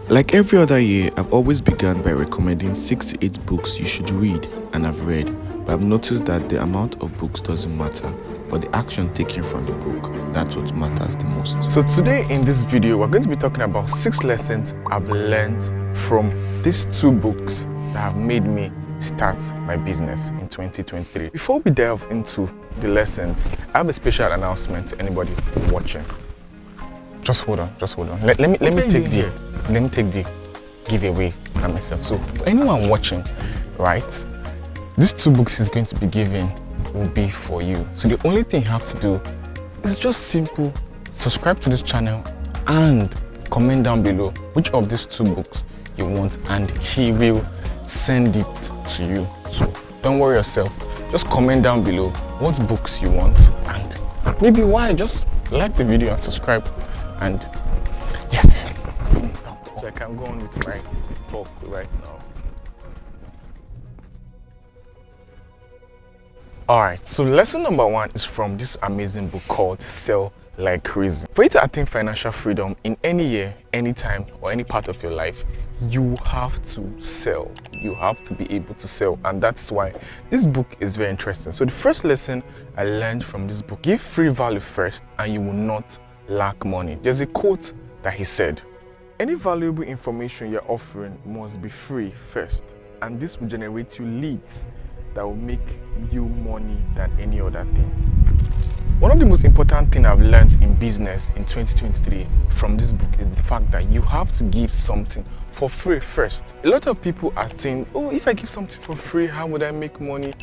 Like every other year, I've always begun by recommending 6 to 8 books you should read, and I've read, but I've noticed that the amount of books doesn't matter, but the action taken from the book, that's what matters the most. So today in this video, we're going to be talking about 6 lessons I've learned from these 2 books that have made me start my business in 2023. Before we delve into the lessons, I have a special announcement to anybody watching. Just hold on. Let me take the giveaway by myself. So for anyone watching, right, these 2 books is going to be given will be for you. So the only thing you have to do is just simple: subscribe to this channel and comment down below which of these 2 books you want, and he will send it to you. So don't worry yourself, just comment down below what books you want and maybe why. Just like the video and subscribe. And yes, so I can go on with my talk right now. Alright, so lesson number 1 is from this amazing book called Sell Like Crazy. For you to attain financial freedom in any year, anytime, or any part of your life, you have to sell. You have to be able to sell, and that's why this book is very interesting. So the first lesson I learned from this book: give free value first and you will not lack money. There's a quote that he said, "Any valuable information you're offering must be free first, and this will generate you leads that will make you money than any other thing." One of the most important things I've learned in business in 2023 from this book is the fact that you have to give something for free first. A lot of people are saying, oh, if I give something for free, how would I make money?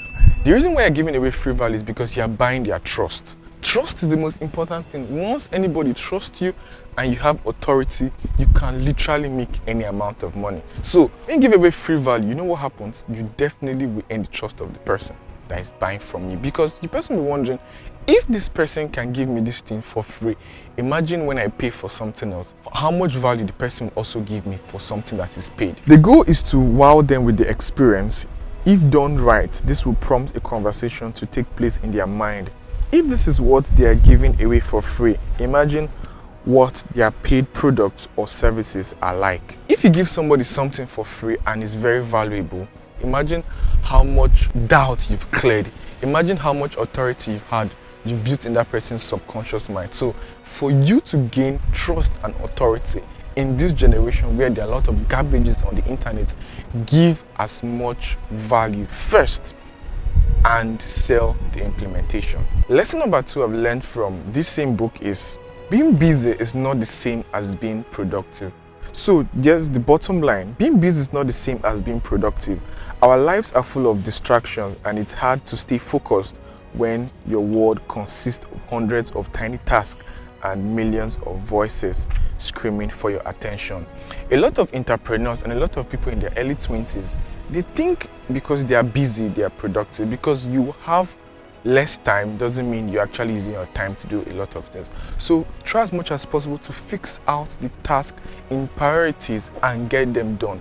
The reason why you're giving away free value is because you're buying their trust. Trust is the most important thing. Once anybody trusts you and you have authority, you can literally make any amount of money. So when you give away free value, you know what happens? You definitely will earn the trust of the person that is buying from you, because the person will be wondering, if this person can give me this thing for free, imagine when I pay for something else, how much value the person will also give me for something that is paid. The goal is to wow them with the experience. If done right, this will prompt a conversation to take place in their mind. If this is what they are giving away for free, imagine what their paid products or services are like. If you give somebody something for free and it's very valuable, imagine how much doubt you've cleared. Imagine how much authority you've built in that person's subconscious mind. So for you to gain trust and authority in this generation where there are a lot of garbages on the internet, give as much value first and sell the implementation. Lesson number 2 I've learned from this same book is being busy is not the same as being productive. So there's the bottom line: being busy is not the same as being productive. Our lives are full of distractions, and it's hard to stay focused when your world consists of hundreds of tiny tasks and millions of voices screaming for your attention. A lot of entrepreneurs and a lot of people in their early 20s, they think because they are busy, they are productive. Because you have less time doesn't mean you're actually using your time to do a lot of things. So try as much as possible to fix out the task in priorities and get them done.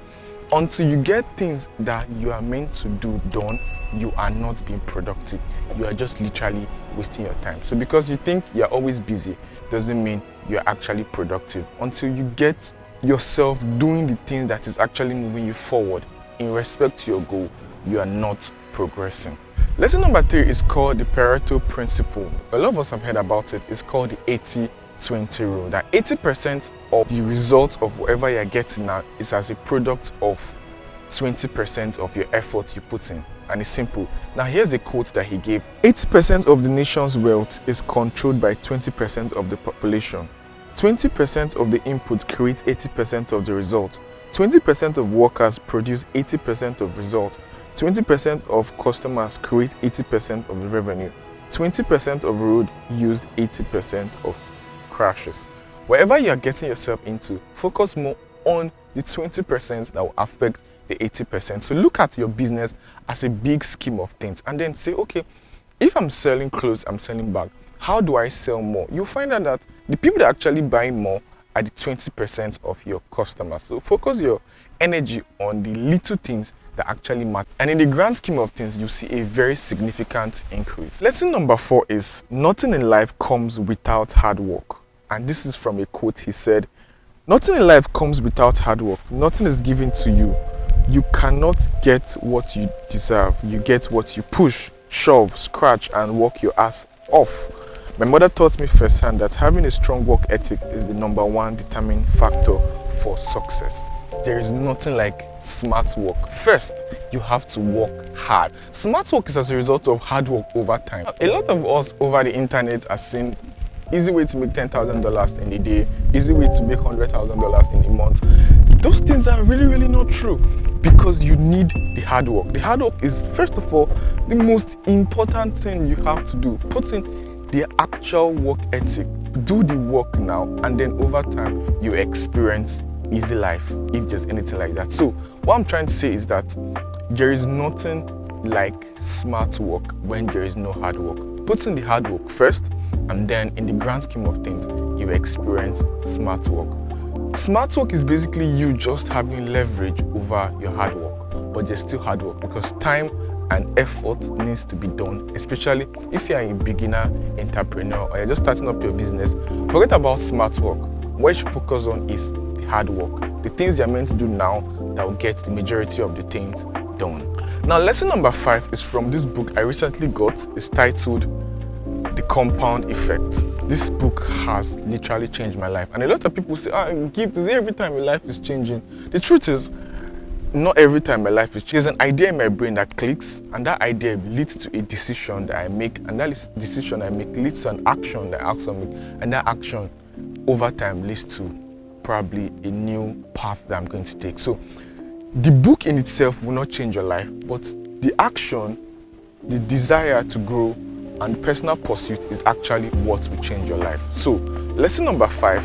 Until you get things that you are meant to do done, you are not being productive. You are just literally wasting your time. So because you think you're always busy doesn't mean you're actually productive. Until you get yourself doing the thing that is actually moving you forward in respect to your goal, you are not progressing. Lesson number 3 is called the Pareto Principle. A lot of us have heard about it. It's called the 80-20 rule. That 80% of the result of whatever you're getting now is as a product of 20% of your effort you put in. And it's simple. Now here's a quote that he gave: 80% of the nation's wealth is controlled by 20% of the population. 20% of the input creates 80% of the result. 20% of workers produce 80% of result. 20% of customers create 80% of the revenue. 20% of road used 80% of crashes. Whatever you are getting yourself into, focus more on the 20% that will affect the 80%. So look at your business as a big scheme of things and then say, okay, if I'm selling clothes, I'm selling bags, how do I sell more? You'll find out that the people that actually buy more are the 20% of your customers. So focus your energy on the little things that actually matter. And in the grand scheme of things, you see a very significant increase. Lesson number 4 is nothing in life comes without hard work. And this is from a quote he said, Nothing in life comes without hard work. Nothing is given to you. You cannot get what you deserve. You get what you push, shove, scratch, and work your ass off. My mother taught me firsthand that having a strong work ethic is the number one determining factor for success. There is nothing like smart work. First, you have to work hard. Smart work is as a result of hard work over time. A lot of us over the internet are seeing easy way to make $10,000 in a day, easy way to make $100,000 in a month. Those things are really not true, because you need the hard work. The hard work is, first of all, the most important thing you have to do. Put in the actual work ethic. Do the work now, and then over time you experience easy life, if there's anything like that. So what I'm trying to say is that there is nothing like smart work when there is no hard work. Put in the hard work first, and then in the grand scheme of things, you experience smart work. Smart work is basically you just having leverage over your hard work, but there's still hard work because time and effort needs to be done, especially if you're a beginner entrepreneur or you're just starting up your business. Forget about smart work. What you should focus on is the hard work, the things you're meant to do now that will get the majority of the things done. Now, lesson number 5 is from this book I recently got. It's titled The Compound Effect. This book has literally changed my life. And a lot of people say, Gift, is it every time your life is changing? The truth is, not every time my life is changing. There's an idea in my brain that clicks, and that idea leads to a decision that I make, and that decision I make leads to an action that I also make, and that action over time leads to probably a new path that I'm going to take. So the book in itself will not change your life, but the action, the desire to grow, and personal pursuit is actually what will change your life. So, lesson number 5,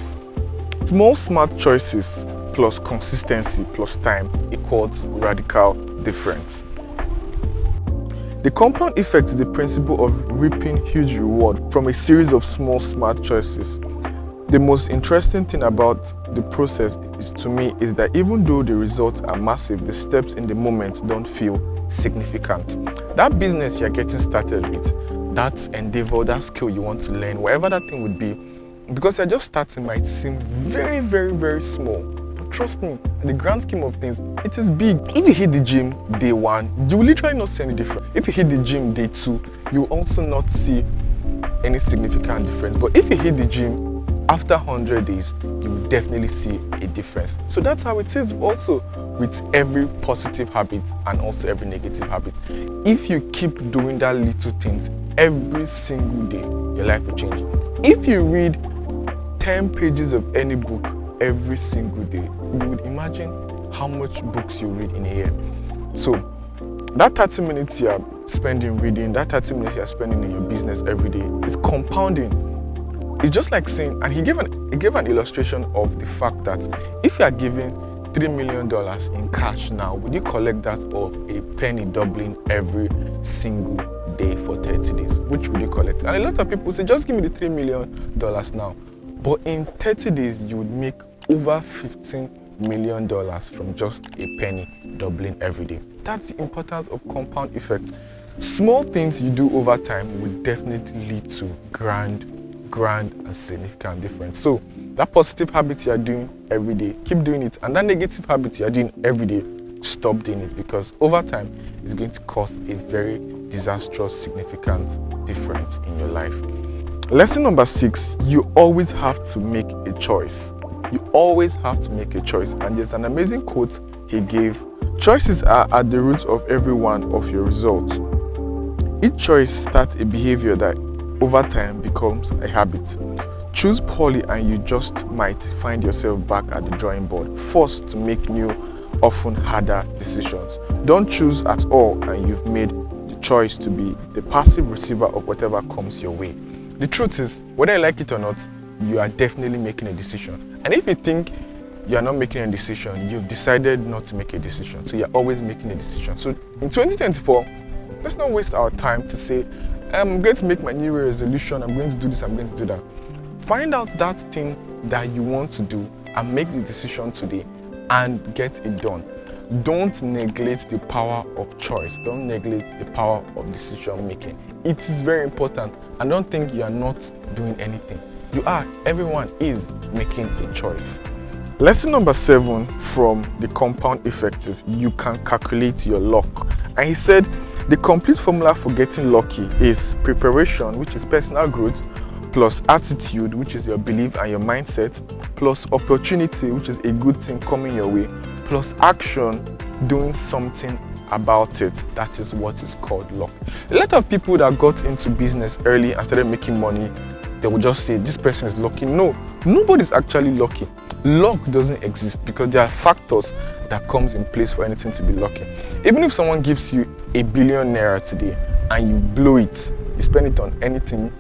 small smart choices plus consistency plus time equals radical difference. The compound effect is the principle of reaping huge reward from a series of small smart choices. The most interesting thing about the process is, to me, is that even though the results are massive, the steps in the moment don't feel significant. That business you're getting started with, that endeavor, that skill you want to learn, whatever that thing would be, because you're just starting, might seem very small. But trust me, in the grand scheme of things, it is big. If you hit the gym day 1, you will literally not see any difference. If you hit the gym day 2, you will also not see any significant difference. But if you hit the gym after 100 days, you will definitely see a difference. So that's how it is also with every positive habit and also every negative habit. If you keep doing that little things every single day, your life will change. If you read 10 pages of any book every single day, you would imagine how much books you read in a year. So that 30 minutes you're spending reading, that 30 minutes you're spending in your business every day is compounding. It's just like saying, and he gave an illustration of the fact that if you are given $3 million in cash now, would you collect that or a penny doubling every single day for 30 days? Which would you collect? And a lot of people say, just give me the $3 million now. But in 30 days, you would make over $15 million from just a penny doubling every day. That's the importance of compound effect. Small things you do over time will definitely lead to grand and significant difference. So that positive habit you are doing every day, keep doing it. And that negative habit you are doing every day, stop doing it, because over time it's going to cause a very disastrous, significant difference in your life. Lesson number 6, you always have to make a choice. You always have to make a choice. And there's an amazing quote he gave. Choices are at the root of every one of your results. Each choice starts a behavior that over time becomes a habit. Choose poorly and you just might find yourself back at the drawing board, forced to make new, often harder decisions. Don't choose at all and you've made the choice to be the passive receiver of whatever comes your way. The truth is, whether you like it or not, you are definitely making a decision. And if you think you are not making a decision, you've decided not to make a decision. So you're always making a decision. So in 2024, let's not waste our time to say, I'm going to make my New Year resolution, I'm going to do this, I'm going to do that. Find out that thing that you want to do and make the decision today and get it done. Don't neglect the power of choice. Don't neglect the power of decision making. It is very important. And don't think you are not doing anything. You are. Everyone is making a choice. Lesson number 7 from the compound effective: you can calculate your luck. And he said the complete formula for getting lucky is preparation, which is personal growth, plus attitude, which is your belief and your mindset, plus opportunity, which is a good thing coming your way, plus action, doing something about it. That is what is called luck. A lot of people that got into business early and started making money, they will just say this person is lucky. No, nobody's actually lucky. Luck doesn't exist because there are factors that comes in place for anything to be lucky. Even if someone gives you ₦1 billion today and you blow it, you spend it on anything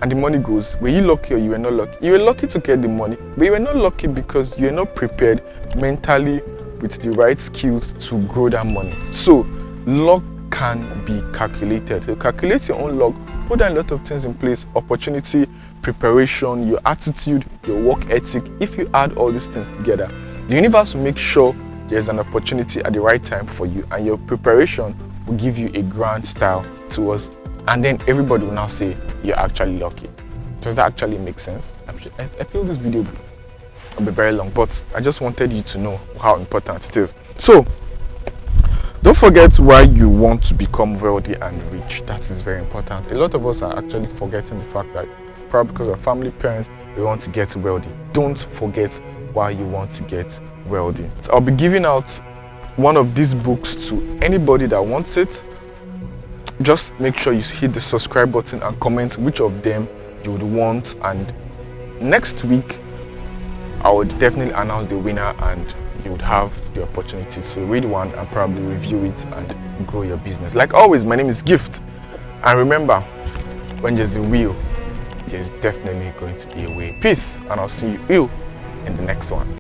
and the money goes, were you lucky or you were not lucky? You were lucky to get the money, but you were not lucky because you were not prepared mentally with the right skills to grow that money. So luck can be calculated. So calculate your own luck, put a lot of things in place: opportunity, preparation, your attitude, your work ethic. If you add all these things together, the universe will make sure there's an opportunity at the right time for you, and your preparation will give you a grand style towards, and then everybody will now say you're actually lucky. Does that actually make sense? I feel this video will be very long, but I just wanted you to know how important it is. So don't forget why you want to become wealthy and rich. That is very important. A lot of us are actually forgetting the fact that probably because of family, parents, we want to get wealthy. Don't forget why you want to get wealthy. So I'll be giving out one of these books to anybody that wants it. Just make sure you hit the subscribe button and comment which of them you would want, and next week I would definitely announce the winner and you would have the opportunity to read one and probably review it and grow your business. Like always, my name is Gift, and remember, when there's a will, there's definitely going to be a way. Peace, and I'll see you in the next one.